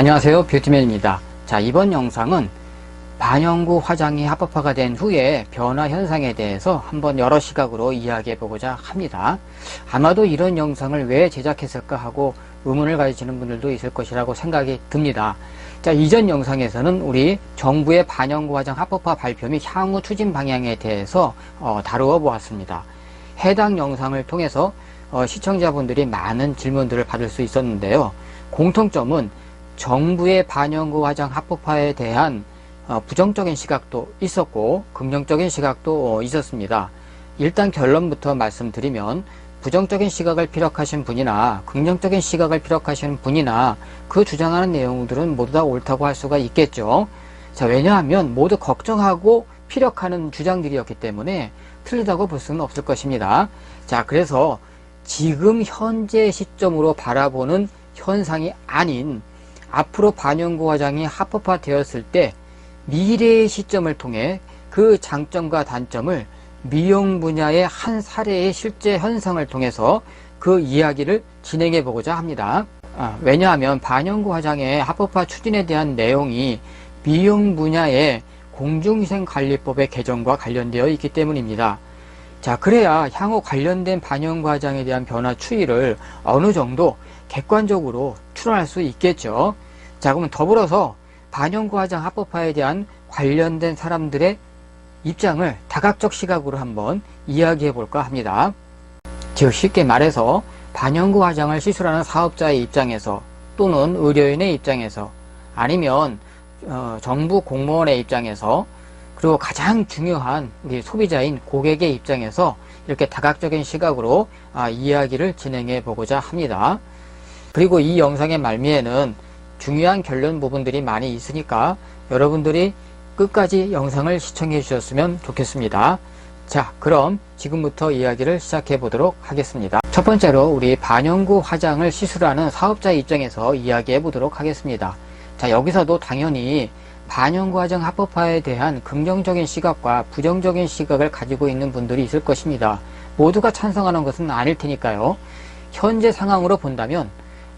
안녕하세요, 뷰티맨입니다. 자, 이번 영상은 반영구 화장이 합법화가 된 후에 변화 현상에 대해서 한번 여러 시각으로 이야기해 보고자 합니다. 아마도 이런 영상을 왜 제작했을까 하고 의문을 가지시는 분들도 있을 것이라고 생각이 듭니다. 자, 이전 영상에서는 우리 정부의 반영구 화장 합법화 발표 및 향후 추진 방향에 대해서 다루어 보았습니다. 해당 영상을 통해서 시청자분들이 많은 질문들을 받을 수 있었는데요. 공통점은 정부의 반영구 화장 합법화에 대한 부정적인 시각도 있었고 긍정적인 시각도 있었습니다. 일단 결론부터 말씀드리면 부정적인 시각을 피력하신 분이나 긍정적인 시각을 피력하시는 분이나 그 주장하는 내용들은 모두 다 옳다고 할 수가 있겠죠. 자, 왜냐하면 모두 걱정하고 피력하는 주장들이었기 때문에 틀리다고 볼 수는 없을 것입니다. 자, 그래서 지금 현재 시점으로 바라보는 현상이 아닌 앞으로 반영구 화장이 합법화되었을 때 미래의 시점을 통해 그 장점과 단점을 미용 분야의 한 사례의 실제 현상을 통해서 그 이야기를 진행해 보고자 합니다. 왜냐하면 반영구 화장의 합법화 추진에 대한 내용이 미용 분야의 공중위생관리법의 개정과 관련되어 있기 때문입니다. 자, 그래야 향후 관련된 반영구 화장에 대한 변화 추이를 어느 정도 객관적으로 추론할 수 있겠죠. 자, 그러면 더불어서 반영구 화장 합법화에 대한 관련된 사람들의 입장을 다각적 시각으로 한번 이야기해 볼까 합니다. 즉 쉽게 말해서 반영구 화장을 시술하는 사업자의 입장에서 또는 의료인의 입장에서 아니면 정부 공무원의 입장에서 그리고 가장 중요한 우리 소비자인 고객의 입장에서 이렇게 다각적인 시각으로 이야기를 진행해 보고자 합니다. 그리고 이 영상의 말미에는 중요한 결론 부분들이 많이 있으니까 여러분들이 끝까지 영상을 시청해 주셨으면 좋겠습니다. 자, 그럼 지금부터 이야기를 시작해 보도록 하겠습니다. 첫 번째로 우리 반영구 화장을 시술하는 사업자의 입장에서 이야기해 보도록 하겠습니다. 자, 여기서도 당연히 반영구 화장 합법화에 대한 긍정적인 시각과 부정적인 시각을 가지고 있는 분들이 있을 것입니다. 모두가 찬성하는 것은 아닐 테니까요. 현재 상황으로 본다면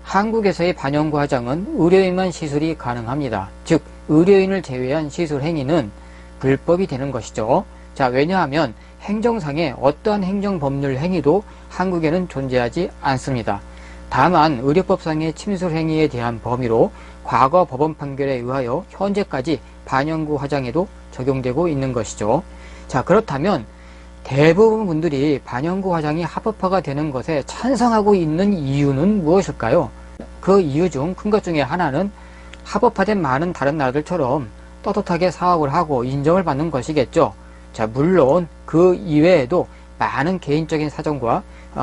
한국에서의 반영구 화장은 의료인만 시술이 가능합니다. 즉 의료인을 제외한 시술 행위는 불법이 되는 것이죠. 자, 왜냐하면 행정상의 어떠한 행정법률 행위도 한국에는 존재하지 않습니다. 다만 의료법상의 침술 행위에 대한 범위로 과거 법원 판결에 의하여 현재까지 반영구 화장에도 적용되고 있는 것이죠. 자, 그렇다면 대부분 분들이 반영구 화장이 합법화가 되는 것에 찬성하고 있는 이유는 무엇일까요? 그 이유 중 큰 것 중에 하나는 합법화된 많은 다른 나라들처럼 떳떳하게 사업을 하고 인정을 받는 것이겠죠. 자, 물론 그 이외에도 많은 개인적인 사정과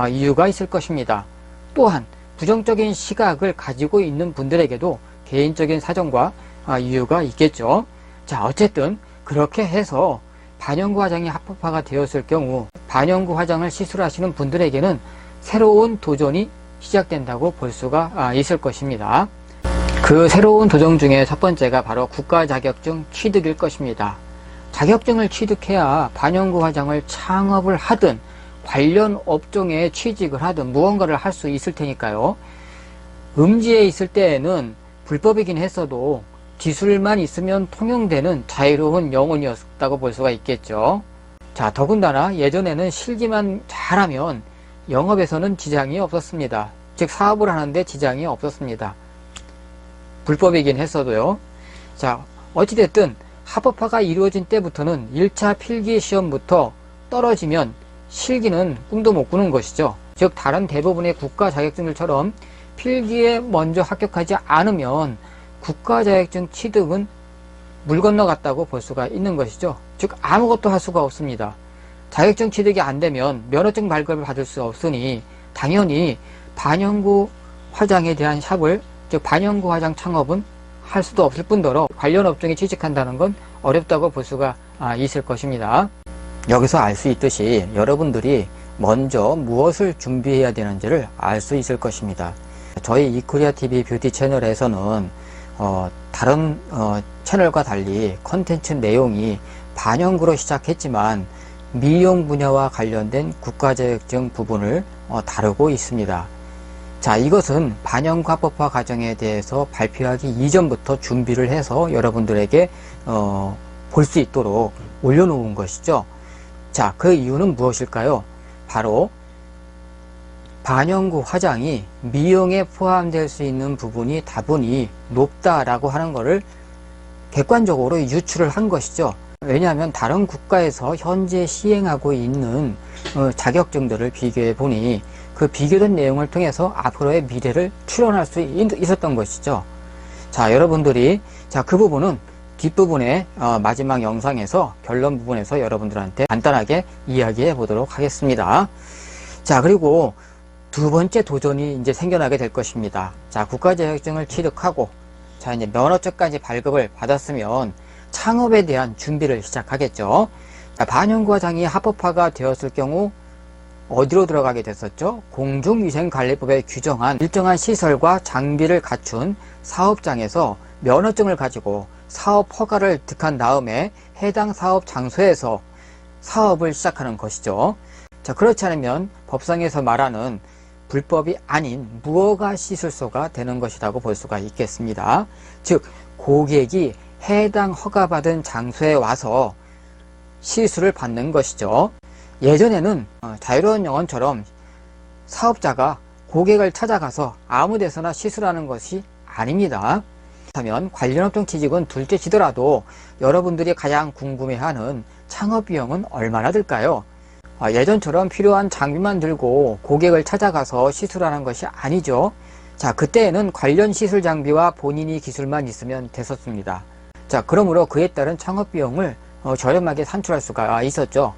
이유가 있을 것입니다. 또한 부정적인 시각을 가지고 있는 분들에게도 개인적인 사정과 이유가 있겠죠. 자, 어쨌든 그렇게 해서 반영구 화장이 합법화가 되었을 경우 반영구 화장을 시술하시는 분들에게는 새로운 도전이 시작된다고 볼 수가 있을 것입니다. 그 새로운 도전 중에 첫 번째가 바로 국가 자격증 취득일 것입니다. 자격증을 취득해야 반영구 화장을 창업을 하든 관련 업종에 취직을 하든 무언가를 할 수 있을 테니까요. 음지에 있을 때에는 불법이긴 했어도 기술만 있으면 통용되는 자유로운 영혼이었다고 볼 수가 있겠죠. 자, 더군다나 예전에는 실기만 잘하면 영업에서는 지장이 없었습니다. 즉 사업을 하는데 지장이 없었습니다. 불법이긴 했어도요. 자, 어찌됐든 합법화가 이루어진 때부터는 1차 필기 시험부터 떨어지면 실기는 꿈도 못 꾸는 것이죠. 즉 다른 대부분의 국가 자격증들처럼 필기에 먼저 합격하지 않으면 국가 자격증 취득은 물 건너갔다고 볼 수가 있는 것이죠. 즉 아무것도 할 수가 없습니다. 자격증 취득이 안 되면 면허증 발급을 받을 수 없으니 당연히 반영구 화장에 대한 샵을, 즉 반영구 화장 창업은 할 수도 없을 뿐더러 관련 업종에 취직한다는 건 어렵다고 볼 수가 있을 것입니다. 여기서 알 수 있듯이 여러분들이 먼저 무엇을 준비해야 되는지를 알 수 있을 것입니다. 저희 이코리아TV 뷰티 채널에서는 다른 채널과 달리 컨텐츠 내용이 반영구로 시작했지만 미용 분야와 관련된 국가자격증 부분을 다루고 있습니다. 자, 이것은 반영구 합법화 과정에 대해서 발표하기 이전부터 준비를 해서 여러분들에게 볼 수 있도록 올려놓은 것이죠. 자, 그 이유는 무엇일까요? 바로 반영구 화장이 미용에 포함될 수 있는 부분이 다분히 높다라고 하는 것을 객관적으로 유출을 한 것이죠. 왜냐하면 다른 국가에서 현재 시행하고 있는 자격증들을 비교해 보니 그 비교된 내용을 통해서 앞으로의 미래를 추론할 수 있었던 것이죠. 자, 여러분들이 그 부분은 뒷부분에 마지막 영상에서 결론 부분에서 여러분들한테 간단하게 이야기해 보도록 하겠습니다. 자, 그리고 두 번째 도전이 이제 생겨나게 될 것입니다. 자, 국가자격증을 취득하고 자, 이제 면허증까지 발급을 받았으면 창업에 대한 준비를 시작하겠죠. 자, 반영구 화장이 합법화가 되었을 경우 어디로 들어가게 됐었죠? 공중위생관리법에 규정한 일정한 시설과 장비를 갖춘 사업장에서 면허증을 가지고 사업 허가를 득한 다음에 해당 사업 장소에서 사업을 시작하는 것이죠. 자, 그렇지 않으면 법상에서 말하는 불법이 아닌 무허가 시술소가 되는 것이라고 볼 수가 있겠습니다. 즉, 고객이 해당 허가받은 장소에 와서 시술을 받는 것이죠. 예전에는 자유로운 영혼처럼 사업자가 고객을 찾아가서 아무 데서나 시술하는 것이 아닙니다. 그렇다면 관련업종 취직은 둘째치더라도 여러분들이 가장 궁금해하는 창업비용은 얼마나 들까요? 예전처럼 필요한 장비만 들고 고객을 찾아가서 시술하는 것이 아니죠. 자, 그때에는 관련 시술 장비와 본인이 기술만 있으면 됐었습니다. 자, 그러므로 그에 따른 창업비용을 저렴하게 산출할 수가 있었죠.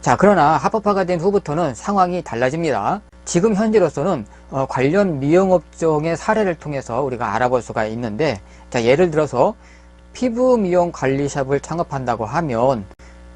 자, 그러나 합법화가 된 후부터는 상황이 달라집니다. 지금 현재로서는 관련 미용업종의 사례를 통해서 우리가 알아볼 수가 있는데, 자, 예를 들어서 피부 미용 관리샵을 창업한다고 하면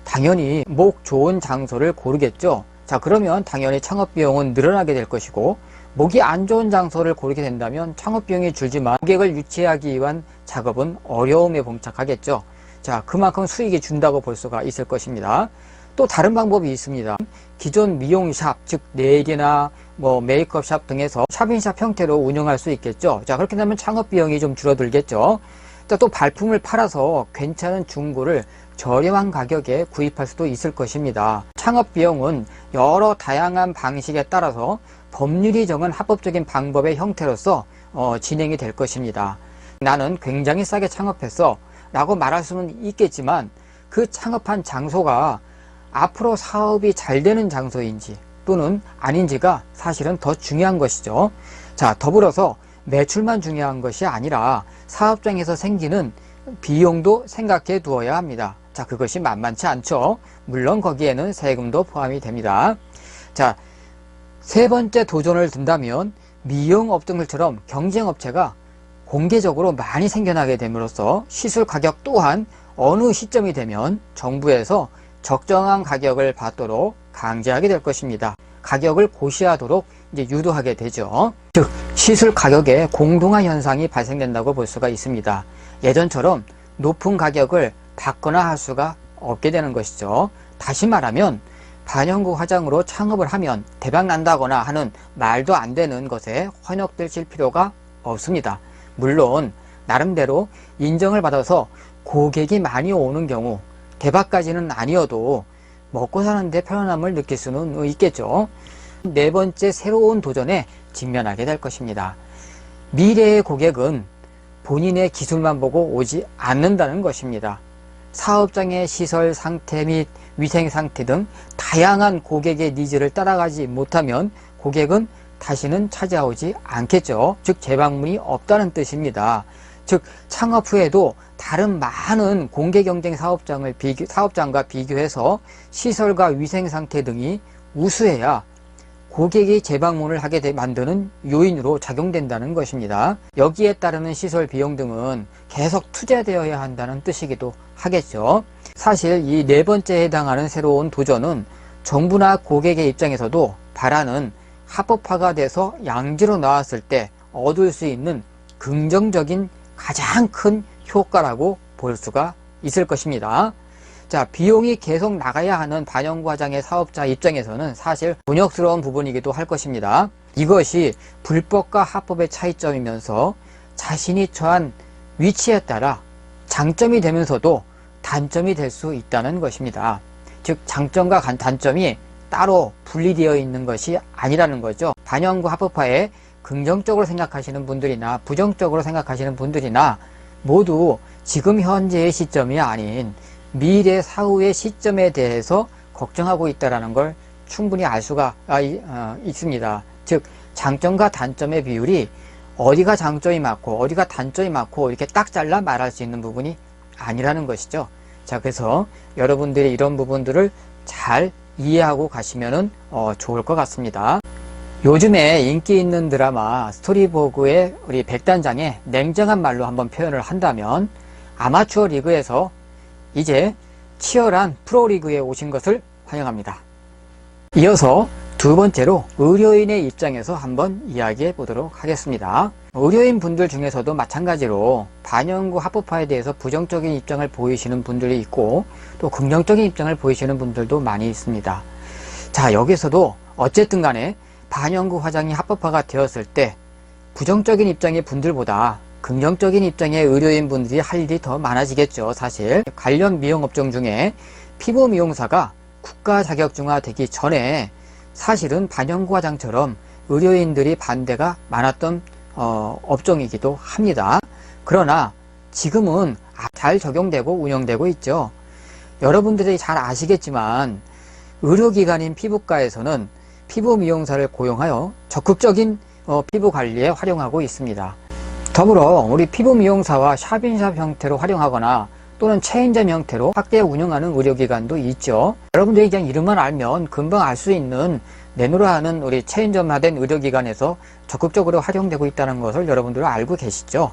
당연히 목 좋은 장소를 고르겠죠. 자, 그러면 당연히 창업비용은 늘어나게 될 것이고, 목이 안 좋은 장소를 고르게 된다면 창업비용이 줄지만 고객을 유치하기 위한 작업은 어려움에 봉착하겠죠. 자, 그만큼 수익이 준다고 볼 수가 있을 것입니다. 또 다른 방법이 있습니다. 기존 미용샵, 즉 네일이나 메이크업샵 등에서 샵인샵 형태로 운영할 수 있겠죠. 자, 그렇게 되면 창업비용이 좀 줄어들겠죠. 자, 또 발품을 팔아서 괜찮은 중고를 저렴한 가격에 구입할 수도 있을 것입니다. 창업비용은 여러 다양한 방식에 따라서 법률이 정한 합법적인 방법의 형태로서 진행이 될 것입니다. 나는 굉장히 싸게 창업했어 라고 말할 수는 있겠지만 그 창업한 장소가 앞으로 사업이 잘 되는 장소인지 또는 아닌지가 사실은 더 중요한 것이죠. 자, 더불어서 매출만 중요한 것이 아니라 사업장에서 생기는 비용도 생각해 두어야 합니다. 자, 그것이 만만치 않죠. 물론 거기에는 세금도 포함이 됩니다. 자, 세 번째 도전을 든다면 미용업종들처럼 경쟁업체가 공개적으로 많이 생겨나게 됨으로써 시술 가격 또한 어느 시점이 되면 정부에서 적정한 가격을 받도록 강제하게 될 것입니다. 가격을 고시하도록 이제 유도하게 되죠. 즉, 시술 가격에 공동화 현상이 발생된다고 볼 수가 있습니다. 예전처럼 높은 가격을 받거나 할 수가 없게 되는 것이죠. 다시 말하면 반영구 화장으로 창업을 하면 대박 난다거나 하는 말도 안 되는 것에 현혹되실 필요가 없습니다. 물론 나름대로 인정을 받아서 고객이 많이 오는 경우 대박까지는 아니어도 먹고 사는데 편안함을 느낄 수는 있겠죠. 네 번째 새로운 도전에 직면하게 될 것입니다. 미래의 고객은 본인의 기술만 보고 오지 않는다는 것입니다. 사업장의 시설 상태 및 위생 상태 등 다양한 고객의 니즈를 따라가지 못하면 고객은 다시는 찾아오지 않겠죠. 즉, 재방문이 없다는 뜻입니다. 즉, 창업 후에도 다른 많은 공개 경쟁 사업장과 비교해서 시설과 위생 상태 등이 우수해야 고객이 재방문을 하게 만드는 요인으로 작용된다는 것입니다. 여기에 따르는 시설 비용 등은 계속 투자되어야 한다는 뜻이기도 하겠죠. 사실 이 네 번째에 해당하는 새로운 도전은 정부나 고객의 입장에서도 바라는 합법화가 돼서 양지로 나왔을 때 얻을 수 있는 긍정적인 가장 큰 효과라고 볼 수가 있을 것입니다. 자, 비용이 계속 나가야 하는 반영구 화장의 사업자 입장에서는 사실 곤욕스러운 부분이기도 할 것입니다. 이것이 불법과 합법의 차이점이면서 자신이 처한 위치에 따라 장점이 되면서도 단점이 될 수 있다는 것입니다. 즉 장점과 단점이 따로 분리되어 있는 것이 아니라는 거죠. 반영구 합법화에 긍정적으로 생각하시는 분들이나 부정적으로 생각하시는 분들이나 모두 지금 현재의 시점이 아닌 미래 사후의 시점에 대해서 걱정하고 있다는 걸 충분히 알 수가 있습니다. 즉 장점과 단점의 비율이 어디가 장점이 많고 어디가 단점이 많고 이렇게 딱 잘라 말할 수 있는 부분이 아니라는 것이죠. 자, 그래서 여러분들이 이런 부분들을 잘 이해하고 가시면 좋을 것 같습니다. 요즘에 인기 있는 드라마 스토리보그의 우리 백단장의 냉정한 말로 한번 표현을 한다면 아마추어 리그에서 이제 치열한 프로리그에 오신 것을 환영합니다. 이어서 두 번째로 의료인의 입장에서 한번 이야기해 보도록 하겠습니다. 의료인 분들 중에서도 마찬가지로 반영구 합법화에 대해서 부정적인 입장을 보이시는 분들이 있고 또 긍정적인 입장을 보이시는 분들도 많이 있습니다. 자, 여기서도 어쨌든 간에 반영구 화장이 합법화가 되었을 때 부정적인 입장의 분들보다 긍정적인 입장의 의료인 분들이 할 일이 더 많아지겠죠. 사실 관련 미용업종 중에 피부 미용사가 국가 자격증화 되기 전에 사실은 반영구 화장처럼 의료인들이 반대가 많았던 업종이기도 합니다. 그러나 지금은 잘 적용되고 운영되고 있죠. 여러분들이 잘 아시겠지만 의료기관인 피부과에서는 피부 미용사를 고용하여 적극적인 피부 관리에 활용하고 있습니다. 더불어 우리 피부 미용사와 샵인샵 형태로 활용하거나 또는 체인점 형태로 확대 운영하는 의료기관도 있죠. 여러분들이 그냥 이름만 알면 금방 알 수 있는 내노라 하는 우리 체인점화된 의료기관에서 적극적으로 활용되고 있다는 것을 여러분들 알고 계시죠.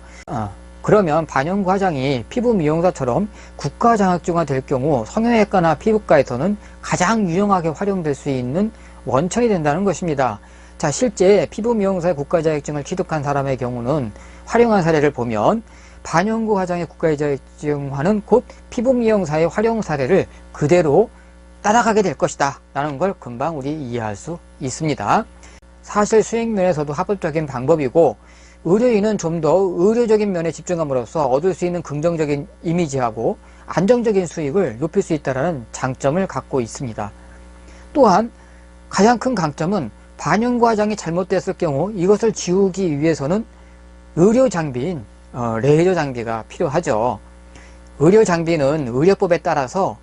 그러면 반영구 화장이 피부 미용사처럼 국가 자격증화 될 경우 성형외과나 피부과에서는 가장 유용하게 활용될 수 있는 원천이 된다는 것입니다. 자, 실제 피부 미용사의 국가 자격증을 취득한 사람의 경우는 활용한 사례를 보면 반영구 화장의 국가 자격증화는 곧 피부 미용사의 활용 사례를 그대로 따라가게 될 것이다 라는 걸 금방 우리 이해할 수 있습니다. 사실 수익 면에서도 합법적인 방법이고 의료인은 좀 더 의료적인 면에 집중함으로써 얻을 수 있는 긍정적인 이미지하고 안정적인 수익을 높일 수 있다는 장점을 갖고 있습니다. 또한 가장 큰 강점은 반영구 화장이 잘못됐을 경우 이것을 지우기 위해서는 의료 장비인 레이저 장비가 필요하죠. 의료 장비는 의료법에 따라서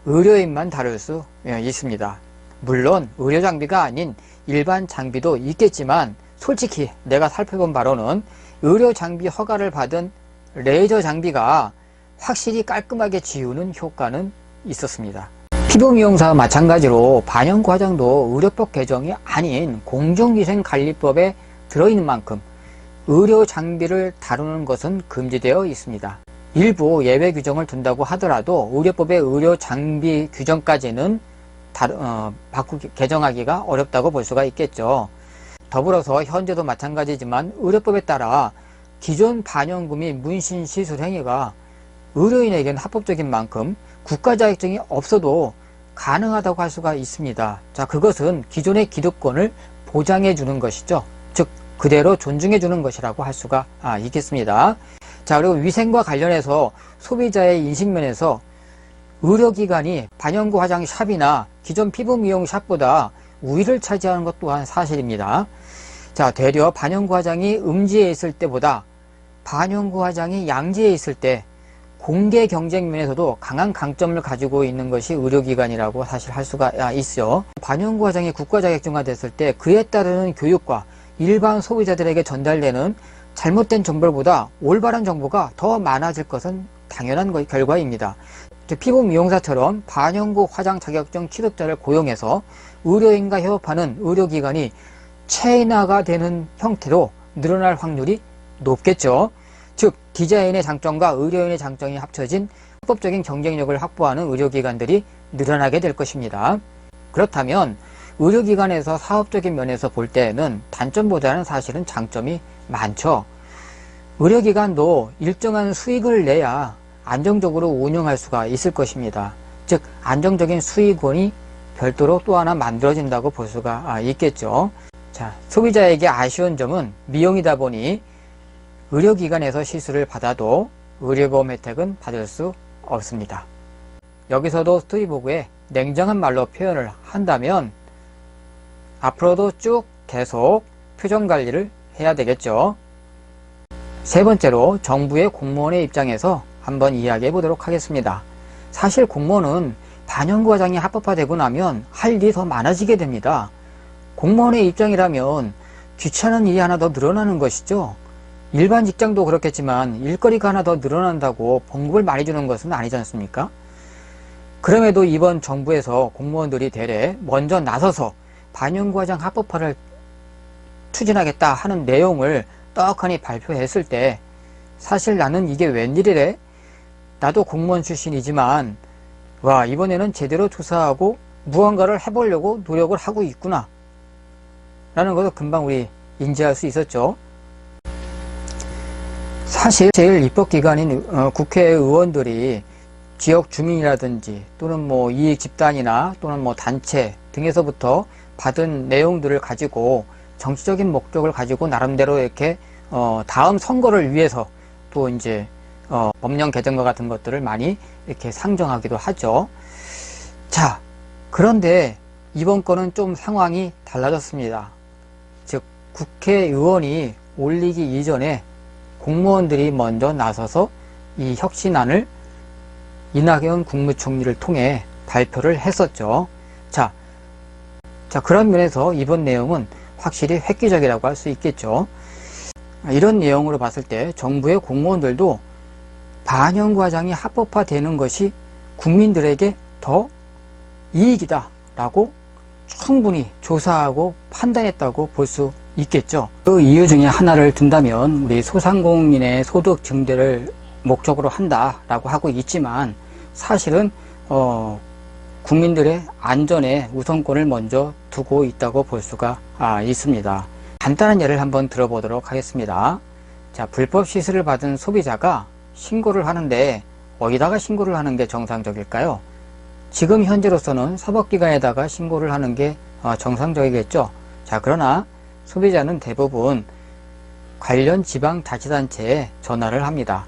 의료인만 다룰 수 있습니다. 물론 의료 장비가 아닌 일반 장비도 있겠지만 솔직히 내가 살펴본 바로는 의료 장비 허가를 받은 레이저 장비가 확실히 깔끔하게 지우는 효과는 있었습니다. 피부 미용사와 마찬가지로 반영구 화장도 의료법 개정이 아닌 공중위생관리법에 들어있는 만큼 의료 장비를 다루는 것은 금지되어 있습니다. 일부 예외 규정을 둔다고 하더라도 의료법의 의료 장비 규정까지는 개정하기가 어렵다고 볼 수가 있겠죠. 더불어서 현재도 마찬가지지만 의료법에 따라 기존 반영구 및 문신 시술 행위가 의료인에게는 합법적인 만큼 국가 자격증이 없어도 가능하다고 할 수가 있습니다. 자, 그것은 기존의 기득권을 보장해 주는 것이죠. 즉 그대로 존중해 주는 것이라고 할 수가 있겠습니다. 자, 그리고 위생과 관련해서 소비자의 인식면에서 의료기관이 반영구 화장 샵이나 기존 피부 미용 샵보다 우위를 차지하는 것 또한 사실입니다. 자, 되려 반영구 화장이 음지에 있을 때보다 반영구 화장이 양지에 있을 때 공개 경쟁 면에서도 강한 강점을 가지고 있는 것이 의료기관이라고 사실 할 수가 있죠. 반영구 화장이 국가 자격증화 됐을 때 그에 따르는 교육과 일반 소비자들에게 전달되는 잘못된 정보보다 올바른 정보가 더 많아질 것은 당연한 결과입니다. 피부 미용사처럼 반영구 화장 자격증 취득자를 고용해서 의료인과 협업하는 의료기관이 체인화가 되는 형태로 늘어날 확률이 높겠죠. 즉 디자인의 장점과 의료인의 장점이 합쳐진 합법적인 경쟁력을 확보하는 의료기관들이 늘어나게 될 것입니다. 그렇다면 의료기관에서 사업적인 면에서 볼 때에는 단점보다는 사실은 장점이 많죠. 의료기관도 일정한 수익을 내야 안정적으로 운영할 수가 있을 것입니다. 즉 안정적인 수익원이 별도로 또 하나 만들어진다고 볼 수가 있겠죠. 자, 소비자에게 아쉬운 점은 미용이다 보니 의료기관에서 시술을 받아도 의료보험 혜택은 받을 수 없습니다. 여기서도 스토리보그에 냉정한 말로 표현을 한다면 앞으로도 쭉 계속 표정관리를 해야 되겠죠. 세 번째로 정부의 공무원의 입장에서 한번 이야기해 보도록 하겠습니다. 사실 공무원은 반영구 과장이 합법화되고 나면 할 일이 더 많아지게 됩니다. 공무원의 입장이라면 귀찮은 일이 하나 더 늘어나는 것이죠. 일반 직장도 그렇겠지만 일거리가 하나 더 늘어난다고 봉급을 많이 주는 것은 아니지 않습니까? 그럼에도 이번 정부에서 공무원들이 대래 먼저 나서서 반영구 과장 합법화를 추진하겠다 하는 내용을 떡하니 발표했을 때 사실 나는 이게 웬일이래? 나도 공무원 출신이지만 와, 이번에는 제대로 조사하고 무언가를 해보려고 노력을 하고 있구나 라는 것을 금방 우리 인지할 수 있었죠. 사실 제일 입법기관인 국회의원들이 지역 주민이라든지 또는 뭐 이익 집단이나 또는 뭐 단체 등에서부터 받은 내용들을 가지고 정치적인 목적을 가지고 나름대로 이렇게 다음 선거를 위해서 또 이제 법령 개정과 같은 것들을 많이 이렇게 상정하기도 하죠. 자, 그런데 이번 건은 좀 상황이 달라졌습니다. 즉 국회의원이 올리기 이전에 공무원들이 먼저 나서서 이 혁신안을 이낙연 국무총리를 통해 발표를 했었죠. 자, 그런 면에서 이번 내용은 확실히 획기적이라고 할 수 있겠죠. 이런 내용으로 봤을 때 정부의 공무원들도 반영구 과장이 합법화되는 것이 국민들에게 더 이익이다 라고 충분히 조사하고 판단했다고 볼 수 있겠죠. 그 이유 중에 하나를 든다면 우리 소상공인의 소득 증대를 목적으로 한다라고 하고 있지만 사실은 국민들의 안전에 우선권을 먼저 두고 있다고 볼 수가 있습니다. 간단한 예를 한번 들어보도록 하겠습니다. 자, 불법 시술을 받은 소비자가 신고를 하는데 어디다가 신고를 하는 게 정상적일까요? 지금 현재로서는 사법기관에다가 신고를 하는 게 정상적이겠죠. 자, 그러나 소비자는 대부분 관련 지방자치단체에 전화를 합니다.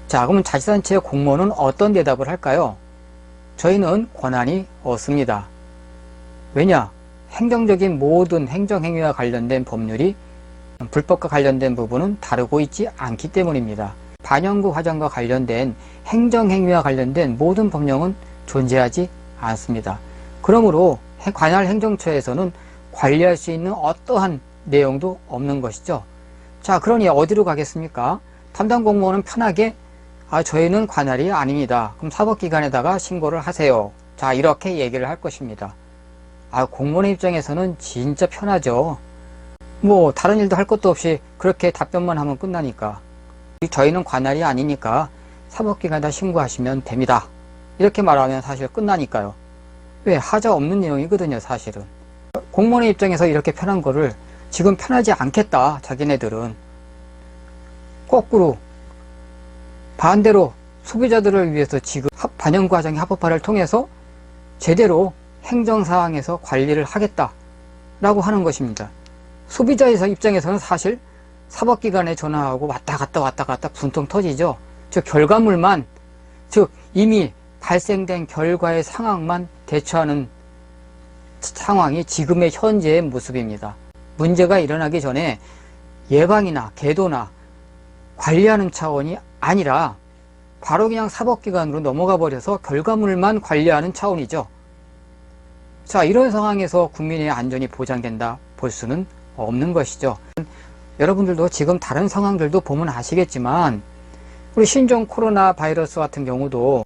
자, 그러면 자치단체의 공무원은 어떤 대답을 할까요? 저희는 권한이 없습니다. 왜냐? 행정적인 모든 행정행위와 관련된 법률이 불법과 관련된 부분은 다루고 있지 않기 때문입니다. 반영구 과장과 관련된 행정행위와 관련된 모든 법령은 존재하지 않습니다. 그러므로 관할 행정처에서는 관리할 수 있는 어떠한 내용도 없는 것이죠. 자, 그러니 어디로 가겠습니까? 담당 공무원은 편하게 저희는 관할이 아닙니다. 그럼 사법기관에다가 신고를 하세요. 자, 이렇게 얘기를 할 것입니다. 공무원의 입장에서는 진짜 편하죠. 뭐 다른 일도 할 것도 없이 그렇게 답변만 하면 끝나니까. 저희는 관할이 아니니까 사법기관에다 신고하시면 됩니다. 이렇게 말하면 사실 끝나니까요. 왜? 하자 없는 내용이거든요, 사실은. 공무원의 입장에서 이렇게 편한 거를 지금 편하지 않겠다, 자기네들은. 거꾸로 반대로 소비자들을 위해서 지금 반영구 과장의 합법화를 통해서 제대로 행정사항에서 관리를 하겠다라고 하는 것입니다. 소비자의 입장에서는 사실 사법기관에 전화하고 왔다 갔다 분통 터지죠. 즉 결과물만, 즉 이미 발생된 결과의 상황만 대처하는 상황이 지금의 현재의 모습입니다. 문제가 일어나기 전에 예방이나 계도나 관리하는 차원이 아니라 바로 그냥 사법기관으로 넘어가 버려서 결과물만 관리하는 차원이죠. 자, 이런 상황에서 국민의 안전이 보장된다 볼 수는 없는 것이죠. 여러분들도 지금 다른 상황들도 보면 아시겠지만 우리 신종 코로나 바이러스 같은 경우도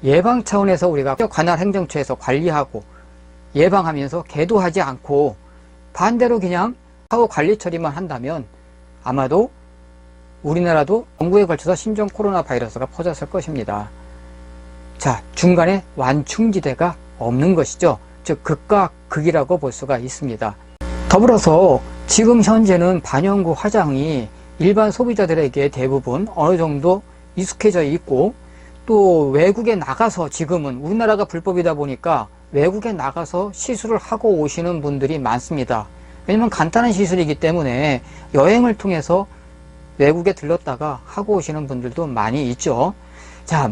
예방 차원에서 우리가 관할 행정처에서 관리하고 예방하면서 계도하지 않고 반대로 그냥 사후 관리 처리만 한다면 아마도 우리나라도 전국에 걸쳐서 신종 코로나 바이러스가 퍼졌을 것입니다. 자, 중간에 완충지대가 없는 것이죠. 즉 극과 극이라고 볼 수가 있습니다. 더불어서 지금 현재는 반영구 화장이 일반 소비자들에게 대부분 어느 정도 익숙해져 있고 또 외국에 나가서 지금은 우리나라가 불법이다 보니까 외국에 나가서 시술을 하고 오시는 분들이 많습니다. 왜냐면 간단한 시술이기 때문에 여행을 통해서 외국에 들렀다가 하고 오시는 분들도 많이 있죠. 자,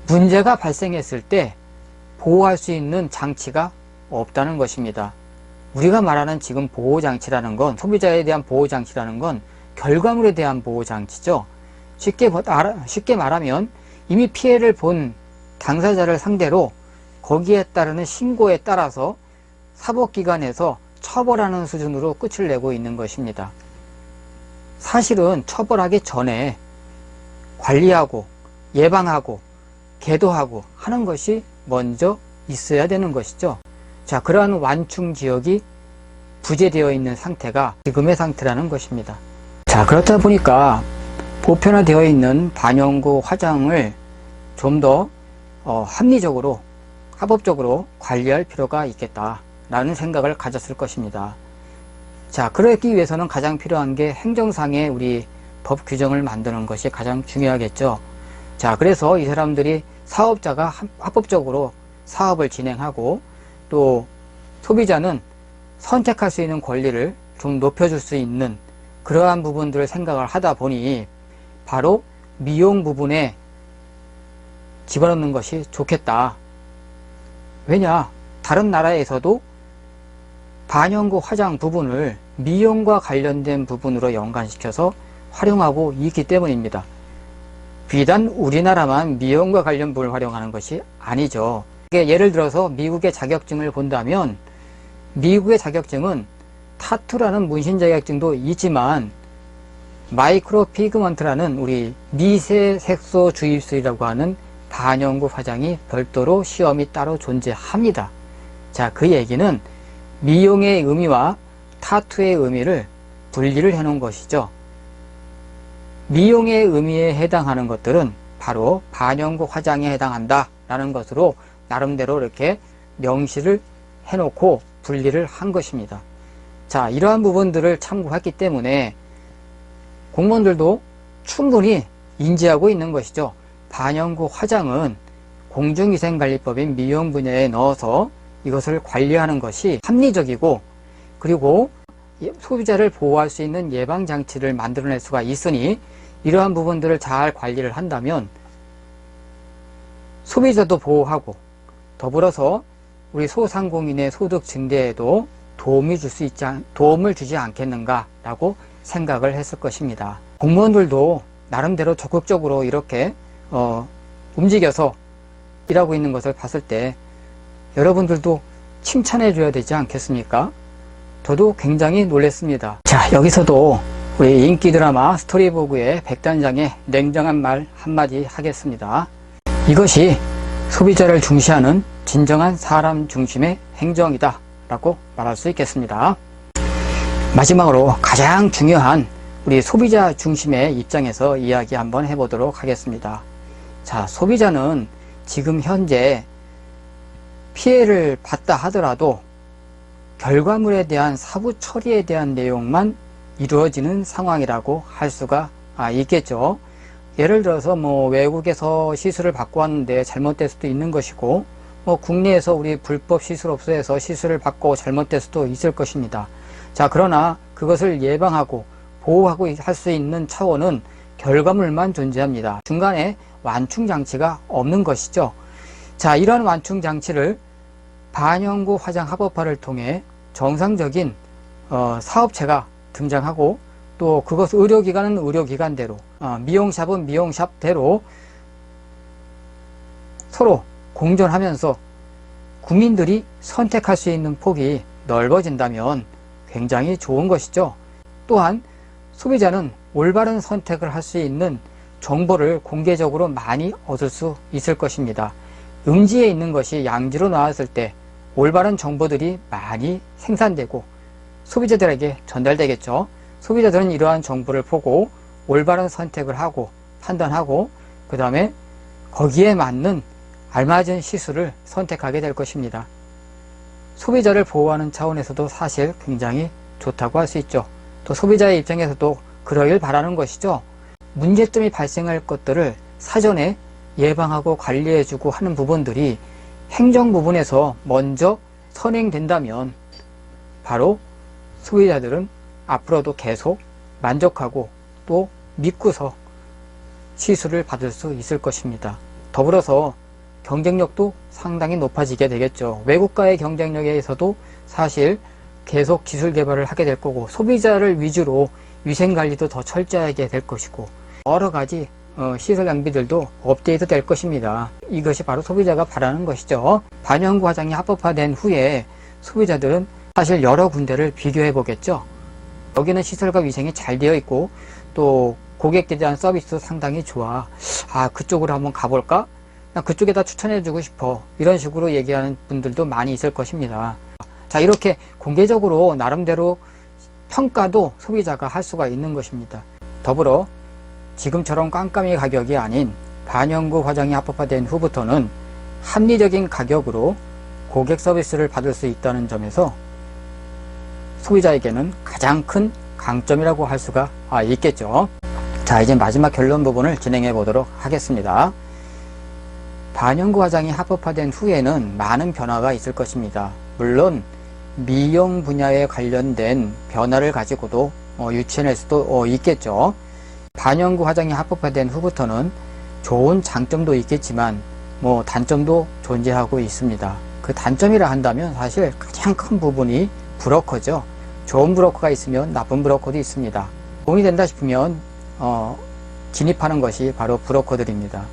문제가 발생했을 때 보호할 수 있는 장치가 없다는 것입니다. 우리가 말하는 지금 보호장치라는 건, 소비자에 대한 보호장치라는 건 결과물에 대한 보호장치죠. 쉽게 말하면 이미 피해를 본 당사자를 상대로 거기에 따르는 신고에 따라서 사법기관에서 처벌하는 수준으로 끝을 내고 있는 것입니다. 사실은 처벌하기 전에 관리하고 예방하고 계도하고 하는 것이 먼저 있어야 되는 것이죠. 자, 그러한 완충 지역이 부재되어 있는 상태가 지금의 상태라는 것입니다. 자, 그렇다 보니까 보편화되어 있는 반영구 화장을 좀 더 합리적으로, 합법적으로 관리할 필요가 있겠다라는 생각을 가졌을 것입니다. 자, 그러기 위해서는 가장 필요한 게 행정상의 우리 법 규정을 만드는 것이 가장 중요하겠죠. 자, 그래서 이 사람들이 사업자가 합법적으로 사업을 진행하고 또 소비자는 선택할 수 있는 권리를 좀 높여줄 수 있는 그러한 부분들을 생각을 하다 보니 바로 미용 부분에 집어넣는 것이 좋겠다. 왜냐? 다른 나라에서도 반영구 화장 부분을 미용과 관련된 부분으로 연관시켜서 활용하고 있기 때문입니다. 비단 우리나라만 미용과 관련 부분을 활용하는 것이 아니죠. 예를 들어서 미국의 자격증을 본다면 미국의 자격증은 타투라는 문신 자격증도 있지만 마이크로 피그먼트라는 우리 미세 색소 주입술이라고 하는 반영구 화장이 별도로 시험이 따로 존재합니다. 자, 그 얘기는 미용의 의미와 타투의 의미를 분리를 해 놓은 것이죠. 미용의 의미에 해당하는 것들은 바로 반영구 화장에 해당한다 라는 것으로 나름대로 이렇게 명시를 해놓고 분리를 한 것입니다. 자, 이러한 부분들을 참고했기 때문에 공무원들도 충분히 인지하고 있는 것이죠. 반영구 화장은 공중위생관리법인 미용 분야에 넣어서 이것을 관리하는 것이 합리적이고, 그리고 소비자를 보호할 수 있는 예방장치를 만들어낼 수가 있으니 이러한 부분들을 잘 관리를 한다면 소비자도 보호하고 더불어서 우리 소상공인의 소득 증대에도 도움을 주지 않겠는가라고 생각을 했을 것입니다. 공무원들도 나름대로 적극적으로 이렇게 움직여서 일하고 있는 것을 봤을 때 여러분들도 칭찬해 줘야 되지 않겠습니까? 저도 굉장히 놀랐습니다. 자, 여기서도 우리 인기 드라마 스토리보그의 백단장의 냉정한 말 한마디 하겠습니다. 이것이 소비자를 중시하는 진정한 사람 중심의 행정이다 라고 말할 수 있겠습니다. 마지막으로 가장 중요한 우리 소비자 중심의 입장에서 이야기 한번 해보도록 하겠습니다. 자, 소비자는 지금 현재 피해를 봤다 하더라도 결과물에 대한 사후 처리에 대한 내용만 이루어지는 상황이라고 할 수가 있겠죠. 예를 들어서 외국에서 시술을 받고 왔는데 잘못될 수도 있는 것이고, 국내에서 우리 불법 시술업소에서 시술을 받고 잘못될 수도 있을 것입니다. 자, 그러나 그것을 예방하고 보호하고 할 수 있는 차원은 결과물만 존재합니다. 중간에 완충장치가 없는 것이죠. 자, 이러한 완충장치를 반영구 화장 합법화를 통해 정상적인 사업체가 등장하고, 또 그것 의료기관은 의료기관대로, 미용샵은 미용샵대로 서로 공존하면서 국민들이 선택할 수 있는 폭이 넓어진다면 굉장히 좋은 것이죠. 또한 소비자는 올바른 선택을 할 수 있는 정보를 공개적으로 많이 얻을 수 있을 것입니다. 음지에 있는 것이 양지로 나왔을 때 올바른 정보들이 많이 생산되고 소비자들에게 전달되겠죠. 소비자들은 이러한 정보를 보고 올바른 선택을 하고 판단하고 그 다음에 거기에 맞는 알맞은 시술을 선택하게 될 것입니다. 소비자를 보호하는 차원에서도 사실 굉장히 좋다고 할 수 있죠. 또 소비자의 입장에서도 그러길 바라는 것이죠. 문제점이 발생할 것들을 사전에 예방하고 관리해주고 하는 부분들이 행정 부분에서 먼저 선행된다면 바로 소비자들은 앞으로도 계속 만족하고 또 믿고서 시술을 받을 수 있을 것입니다. 더불어서 경쟁력도 상당히 높아지게 되겠죠. 외국과의 경쟁력에서도 사실 계속 기술 개발을 하게 될 거고, 소비자를 위주로 위생관리도 더 철저하게 될 것이고, 여러 가지 시설 장비들도 업데이트 될 것입니다. 이것이 바로 소비자가 바라는 것이죠. 반영구 화장이 합법화된 후에 소비자들은 사실 여러 군데를 비교해 보겠죠. 여기는 시설과 위생이 잘 되어 있고 또 고객들에 대한 서비스도 상당히 좋아. 그쪽으로 한번 가볼까? 나 그쪽에다 추천해 주고 싶어. 이런 식으로 얘기하는 분들도 많이 있을 것입니다. 자, 이렇게 공개적으로 나름대로 평가도 소비자가 할 수가 있는 것입니다. 더불어 지금처럼 깜깜이 가격이 아닌 반영구 화장이 합법화된 후부터는 합리적인 가격으로 고객 서비스를 받을 수 있다는 점에서 소비자에게는 가장 큰 강점이라고 할 수가 있겠죠. 자, 이제 마지막 결론 부분을 진행해 보도록 하겠습니다. 반영구 화장이 합법화된 후에는 많은 변화가 있을 것입니다. 물론 미용 분야에 관련된 변화를 가지고도 유추해낼 수도 있겠죠. 반영구 화장이 합법화된 후부터는 좋은 장점도 있겠지만 단점도 존재하고 있습니다. 그 단점이라 한다면 사실 가장 큰 부분이 브로커죠. 좋은 브로커가 있으면 나쁜 브로커도 있습니다. 도움이 된다 싶으면 진입하는 것이 바로 브로커들입니다.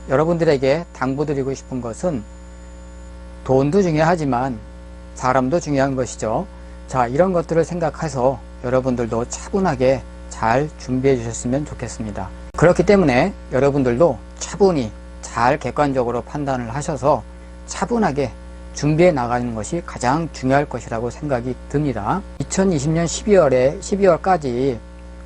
여러분들에게 당부드리고 싶은 것은 돈도 중요하지만 사람도 중요한 것이죠. 자, 이런 것들을 생각해서 여러분들도 차분하게 잘 준비해 주셨으면 좋겠습니다. 그렇기 때문에 여러분들도 차분히 잘 객관적으로 판단을 하셔서 차분하게 준비해 나가는 것이 가장 중요할 것이라고 생각이 듭니다. 2020년 12월까지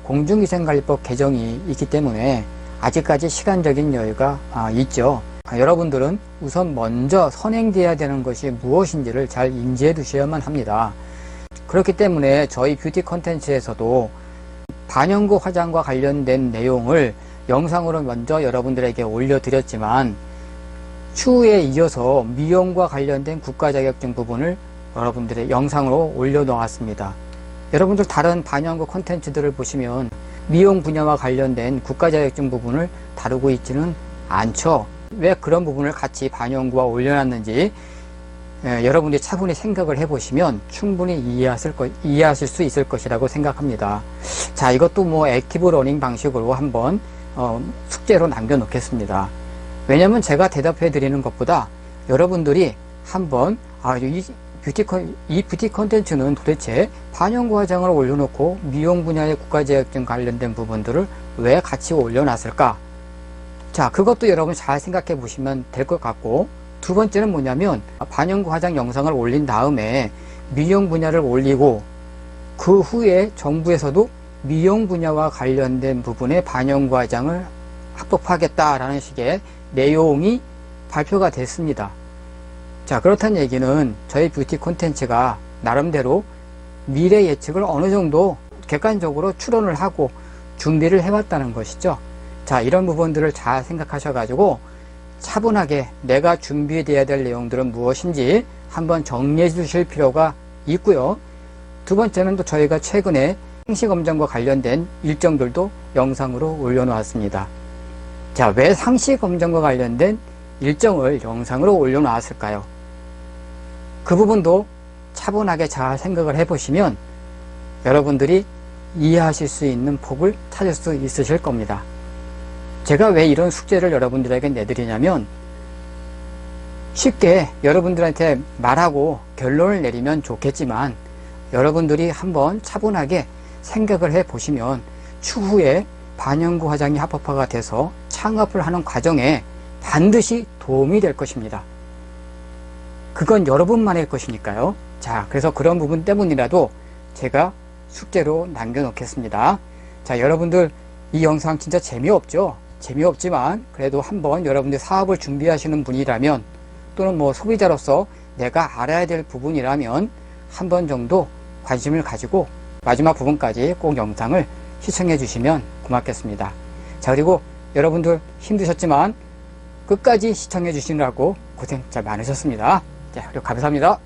공중위생관리법 개정이 있기 때문에 아직까지 시간적인 여유가 있죠. 여러분들은 우선 먼저 선행되어야 되는 것이 무엇인지를 잘 인지해 두셔야만 합니다. 그렇기 때문에 저희 뷰티 콘텐츠에서도 반영구 화장과 관련된 내용을 영상으로 먼저 여러분들에게 올려드렸지만 추후에 이어서 미용과 관련된 국가자격증 부분을 여러분들의 영상으로 올려놓았습니다. 여러분들 다른 반영구 콘텐츠들을 보시면 미용 분야와 관련된 국가자격증 부분을 다루고 있지는 않죠. 왜 그런 부분을 같이 반영구와 올려놨는지 여러분들이 차분히 생각을 해보시면 충분히 이해하실 수 있을 것이라고 생각합니다. 자, 이것도 액티브 러닝 방식으로 한번 숙제로 남겨놓겠습니다. 왜냐면 제가 대답해 드리는 것보다 여러분들이 한번 이 뷰티 컨텐츠는 도대체 반영구 화장을 올려놓고 미용 분야의 국가자격증 관련된 부분들을 왜 같이 올려놨을까? 자, 그것도 여러분 잘 생각해 보시면 될 것 같고, 두 번째는 뭐냐면 반영구 화장 영상을 올린 다음에 미용 분야를 올리고 그 후에 정부에서도 미용 분야와 관련된 부분에 반영구 화장을 합법화하겠다라는 식의 내용이 발표가 됐습니다. 자, 그렇다는 얘기는 저희 뷰티 콘텐츠가 나름대로 미래 예측을 어느 정도 객관적으로 추론을 하고 준비를 해왔다는 것이죠. 자, 이런 부분들을 잘 생각하셔가지고 차분하게 내가 준비되어야 될 내용들은 무엇인지 한번 정리해 주실 필요가 있고요. 두 번째는 또 저희가 최근에 상시검정과 관련된 일정들도 영상으로 올려놓았습니다. 자, 왜 상시검정과 관련된 일정을 영상으로 올려놓았을까요? 그 부분도 차분하게 잘 생각을 해보시면 여러분들이 이해하실 수 있는 폭을 찾을 수 있으실 겁니다. 제가 왜 이런 숙제를 여러분들에게 내드리냐면 쉽게 여러분들한테 말하고 결론을 내리면 좋겠지만 여러분들이 한번 차분하게 생각을 해보시면 추후에 반영구 화장이 합법화가 돼서 창업을 하는 과정에 반드시 도움이 될 것입니다. 그건 여러분만의 것이니까요. 자, 그래서 그런 부분 때문이라도 제가 숙제로 남겨놓겠습니다. 자, 여러분들 이 영상 진짜 재미없죠? 재미없지만 그래도 한번 여러분들 사업을 준비하시는 분이라면 또는 소비자로서 내가 알아야 될 부분이라면 한 번 정도 관심을 가지고 마지막 부분까지 꼭 영상을 시청해 주시면 고맙겠습니다. 자, 그리고 여러분들 힘드셨지만 끝까지 시청해 주시느라고 고생 잘 많으셨습니다. 자, 그리고 감사합니다.